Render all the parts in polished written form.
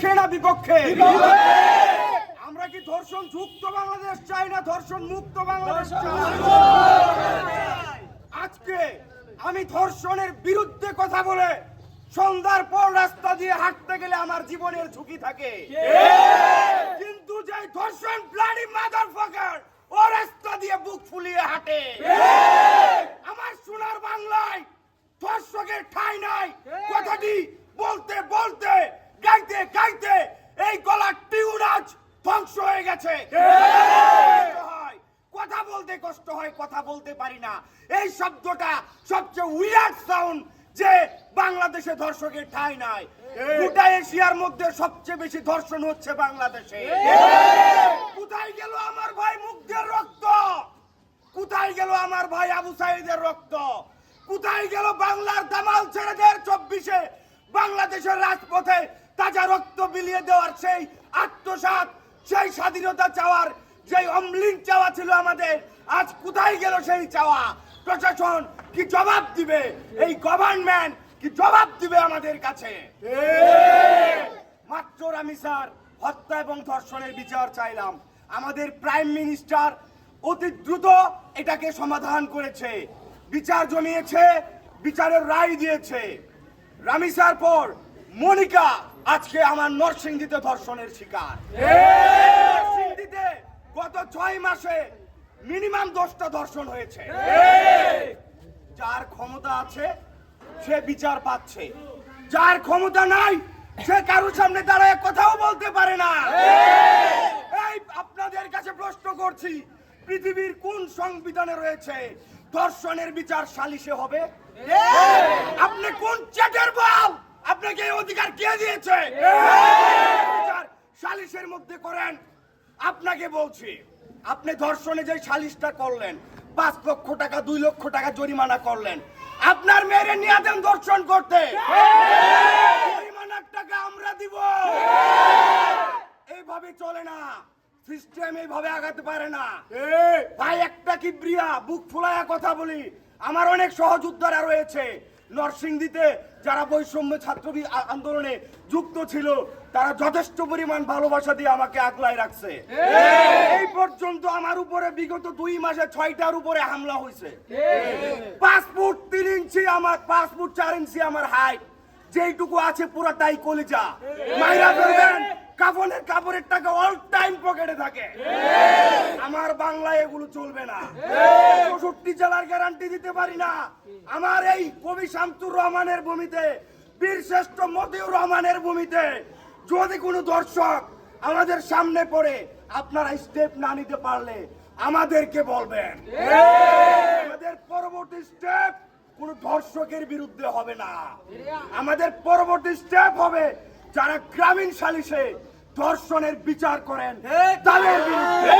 সেনা বিপক্ষে আমরা কি ধর্ষণ মুক্ত বাংলাদেশ চাই না ধর্ষণ মুক্ত বাংলাদেশ চাই? আজকে আমি ধর্ষণের বিরুদ্ধে কথা বলে সন্ধ্যার পর রাস্তা দিয়ে হাঁটতে গেলে আমার জীবনের ঝুঁকি থাকে, কিন্তু যে ধর্ষণ ব্লাডি মাদারফাকার ও রাস্তা দিয়ে বুক ফুলিয়ে হাঁটে। আমার সোনার বাংলায় ধর্ষকের ঠাঁই নাই। কথাটি বলতে বলতে গাইতে গাইতে এই গলার টিউন আজ ধ্বংস হয়ে গেছে। কথা বলতে কষ্ট হয়, কথা বলতে পারি না। এই শব্দটা সবচেয়ে উইয়ার্ড সাউন্ড যে বাংলাদেশে ধর্ষকের ঠাঁই নাই। গোটা এশিয়ার মধ্যে সবচেয়ে বেশি ধর্ষণ হচ্ছে বাংলাদেশে। কোথায় গেল আমার ভাই মুগ্ধের রক্ত? কোথায় গেল আমার ভাই আবু সাইদের রক্ত? কোথায় গেল বাংলার দামাল ছেলেদের 24-এ বাংলাদেশের রাজপথে তাজা রক্ত বিলিয়ে দেওয়ার সেই আত্মসাৎ, সেই স্বাধীনতা চাওয়ার যে অমলিন চাওয়া ছিল আমাদের? আজ কোথায় গেল সেই চাওয়া? প্রশাসন কি জবাব দিবে? এই গভর্নমেন্ট কি জবাব দিবে আমাদের কাছে? মাত্র রামিসার হত্যা এবং ধর্ষণের বিচার চাইলাম। আমাদের প্রাইম মিনিস্টার অতি দ্রুত এটাকে সমাধান করেছে, বিচার জমিয়েছে, বিচারের রায় দিয়েছে। রামিসার পর মনিকা আজকে আমার নরসিংদীতে ধর্ষণের শিকার। নরসিংদীতে গত 6 মাসে মিনিমাম 10টা ধর্ষণ হয়েছে। যার ক্ষমতা আছে সে বিচার পাচ্ছে, যার ক্ষমতা নাই সে কারোর সামনে দাঁড়ায় কথাও বলতে পারে না। এই আপনাদের কাছে প্রশ্ন করছি, পৃথিবীর কোন সংবিধানে রয়েছে ধর্ষণের বিচার সালিশে হবে? আপনি কোন চ্যাটের বল? আপনাকে এই অধিকার কে দিয়েছে? বিচার সালিশের মধ্যে করেন। আপনাকে বলছি, আপনি ধর্ষণে যে সালিশটা করলেন, 5 লক্ষ টাকা 2 লক্ষ টাকা জরিমানা করলেন, আপনার মেয়েরে নিয়ে দেন ধর্ষণ করতে, জরিমানার টাকা আমরা দিব। এইভাবে চলে না, সিস্টেম এইভাবে আগাতে পারে না। ভাই একটা কিবরিয়া বুক ফুলায়া কথা বলি, আমার অনেক সহযোদ্ধারা রয়েছে নরসিংদীতে যারা বৈষম্য ছাত্র আন্দোলনে যুক্ত ছিল, তারা যথেষ্ট পরিমাণ ভালোবাসা দিয়ে আমাকে আগলায় রাখছে। এই পর্যন্ত আমার উপরে বিগত 2 মাসে 6টার উপরে হামলা হয়েছে। 5 ফুট 3 ইঞ্চি আমার, 5 ফুট 4 ইঞ্চি আমার হাইট, যেইটুকু আছে পুরোটাই কলিজা। মাইরা ধরবেন, কাফনের কাপড়ের টাকা অল টাইম পকেটে থাকে। আমার বাংলায় এগুলো চলবে না। 64 জেলার গ্যারান্টি দিতে পারি না। আমার এই কবি শামসুর রহমানের ভূমিতে, বীর শ্রেষ্ঠ মতিউর রহমানের ভূমিতে যদি কোনো দর্শক আমাদের সামনে পড়ে আপনারা স্টেপ না নিতে পারলে আমাদেরকে বলবেন। আমাদের পরবর্তী স্টেপ কোনো ধর্ষকের বিরুদ্ধে হবে না। আমাদের পরবর্তী স্টেপ হবে যারা গ্রামীণ সালিশে ধর্ষণের বিচার করেন তাদের বিরুদ্ধে।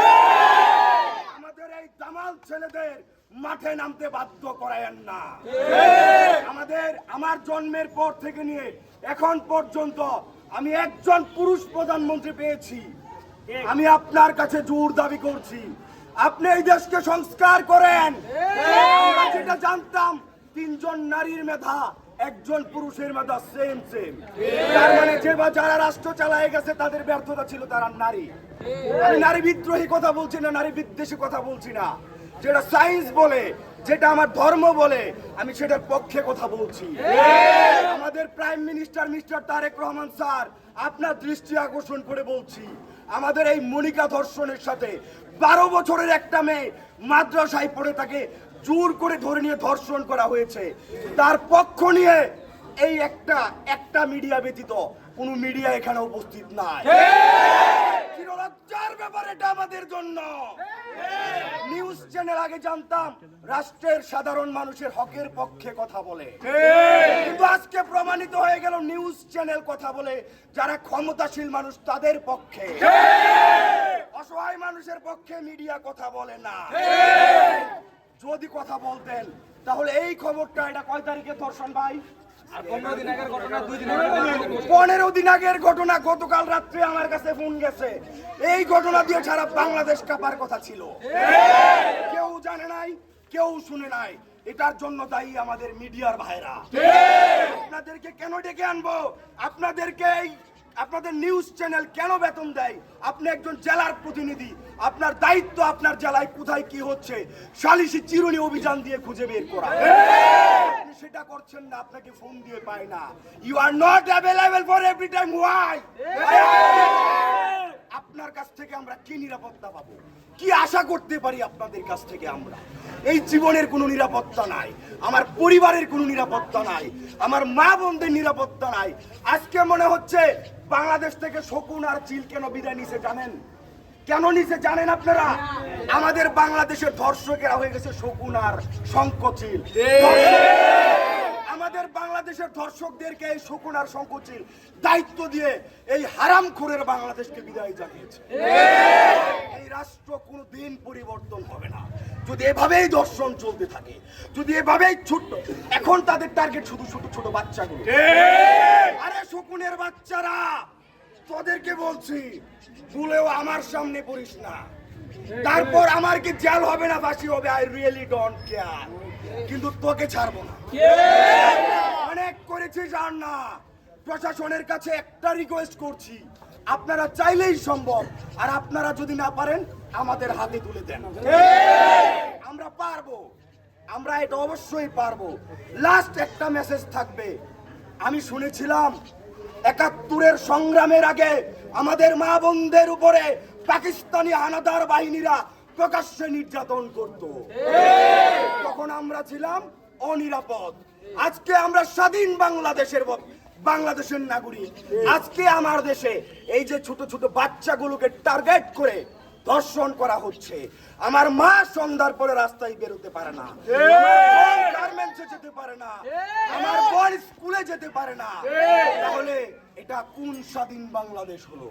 আমাদের এই দামাল ছেলেদের মাঠে নামতে বাধ্য করায়েন না। আমার জন্মের পর থেকে নিয়ে এখন পর্যন্ত আমি একজন পুরুষ প্রধানমন্ত্রী পেয়েছি। আমি আপনার কাছে জোর দাবি করছি, আপনি এই দেশকে সংস্কার করেন। আমরা যেটা জানতাম 3 জন নারীর মেধা, 1 জন পুরুষের মেধা সেম সেম। তার মানে যারা রাষ্ট্র চালায় গেছে তাদের ব্যর্থতা ছিল তারা নারী। আমি নারী বিদ্রোহী কথা বলছি না, নারী বিদ্বেষী কথা বলছি না। যেটা সায়েন্স বলে, যেটা আমার ধর্ম বলে, আমি সেটার পক্ষে কথা বলছি। আমাদের prime minister mister Tarique Rahman sir, আপনার দৃষ্টি আকর্ষণ করে বলছি, আমাদের এই মনিকা ধর্ষণের সাথে 12 বছরের একটা মেয়ে মাদ্রাসায় পড়ে তাকে জোর করে ধরে নিয়ে ধর্ষণ করা হয়েছে। তার পক্ষ নিয়ে এই একটা মিডিয়া ব্যতীত কোনো মিডিয়া এখানে উপস্থিত নাই। লজ্জার ব্যাপার এটা আমাদের জন্য। নিউজ চ্যানেল আগে জানতাম রাষ্ট্রের সাধারণ মানুষের হকের পক্ষে কথা বলে, কিন্তু আজকে প্রমাণিত হয়ে গেল নিউজ চ্যানেল কথা বলে যারা ক্ষমতাশীল মানুষ তাদের পক্ষে। অসহায় মানুষের পক্ষে মিডিয়া কথা বলে না। যদি কথা বলতেন তাহলে এই খবরটা, এটা কয় তারিখে ধর্ষণ ভাই? 15 দিন আগের ঘটনা, 15 দিন আগের ঘটনা। গতকাল রাত্রে আমার কাছে ফোন গেছে, এই ঘটনা দিয়ে সারা বাংলাদেশ কাঁপার কথা ছিল। কেউ জানে নাই, কেউ শুনে নাই। এটার জন্য দায়ী আমাদের মিডিয়ার ভাইরা। আপনাদেরকে কেন ডেকে আনবো? আপনাদেরকে আপনাদের নিউজ চ্যানেল কেন বেতন দেয়? আপনি একজন জেলার প্রতিনিধি, আপনার দায়িত্ব আপনার জেলায় কোথায় কি হচ্ছে সালিশি চিরুনি অভিযান দিয়ে খুঁজে বের করা। আপনি সেটা করছেন না, আপনাকে ফোন দিয়ে পায় না। You are not available for every time. Why? আপনার কাছ থেকে আমরা কি নিরাপত্তা পাবো? কি আশা করতে পারি আপনাদের কাছ থেকে আমরা? এই জীবনের কোনো নিরাপত্তা নাই, আমার পরিবারের কোনো নিরাপত্তা নাই, আমার মা বোনদের নিরাপত্তা নাই। আজকে মনে হচ্ছে বাংলাদেশ থেকে শকুন আর চিল কেন বিদায় নিছে জানেন? কেন নিছে জানেন আপনারা? আমাদের বাংলাদেশের ধর্ষকেরা হয়ে গেছে শকুন আর শঙ্খচিল। আমাদের বাংলাদেশের ধর্ষকদেরকে এই শকুন আর শঙ্খচিল দায়িত্ব দিয়ে এই হারামখোরের বাংলাদেশকে বিদায় জানিয়েছে। এই রাষ্ট্র কোনোদিন পরিবর্তন হবে না যদি এভাবেই ধর্ষণ চলতে থাকে, যদি এভাবেই ছোট্ট। এখন তাদের টার্গেট শুধু ছোট ছোট বাচ্চাগুলো। আরে শকুনের বাচ্চারা, তোদেরকে বলছি ভুলেও আমার সামনে পড়িস না। তারপর আমার কি জেল হবে না ফাঁসি হবে, আই রিয়েলি ডোন্ট কেয়ার, কিন্তু তোকে ছাড়বো না। অনেক করেছি জান না। প্রশাসনের কাছে একটা রিকোয়েস্ট করছি, আপনারা চাইলেই সম্ভব, আর আপনারা যদি না পারেন আমাদের হাতে তুলে দেন। আমরা পারবো, আমরা এটা অবশ্যই পারবো। লাস্ট একটা মেসেজ থাকবে। আমি শুনেছিলাম ৭১-এর সংগ্রামের আগে আমাদের মা বোনদের উপরে পাকিস্তানি হানাদার বাহিনীরা প্রকাশ্যে নির্যাতন করত, তখন আমরা ছিলাম অনিরাপদ। আজকে আমরা স্বাধীন বাংলাদেশের নাগরিক। আজকে আমার দেশে এই যে ছোট ছোট বাচ্চাগুলোকে টার্গেট করে ধর্ষণ করা হচ্ছে। আমার মা সন্ধ্যার পরে রাস্তায় বেরোতে পারে না, গার্মেন্টসে যেতে পারে না, আমার বোন স্কুলে যেতে পারে না। তাহলে এটা কোন স্বাধীন বাংলাদেশ হলো?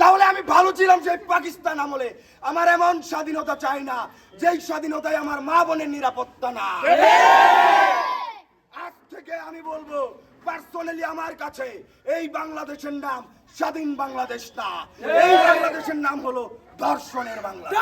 তাহলে আমি ভালো ছিলাম সেই পাকিস্তান আমলে। আমার এমন স্বাধীনতা চাই না যেই স্বাধীনতায় আমার মা বোনের নিরাপত্তা না। আজ থেকে আমি বলবো পার্সোনালি, আমার কাছে এই বাংলাদেশের নাম স্বাধীন বাংলাদেশ না, এই বাংলাদেশের নাম হলো ধর্ষণের বাংলাদেশ।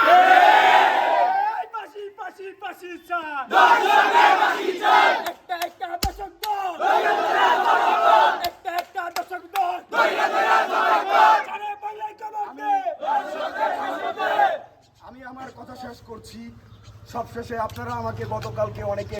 আমি আমার কথা শেষ করছি। সবশেষে আপনারা আমাকে গতকালকে অনেকে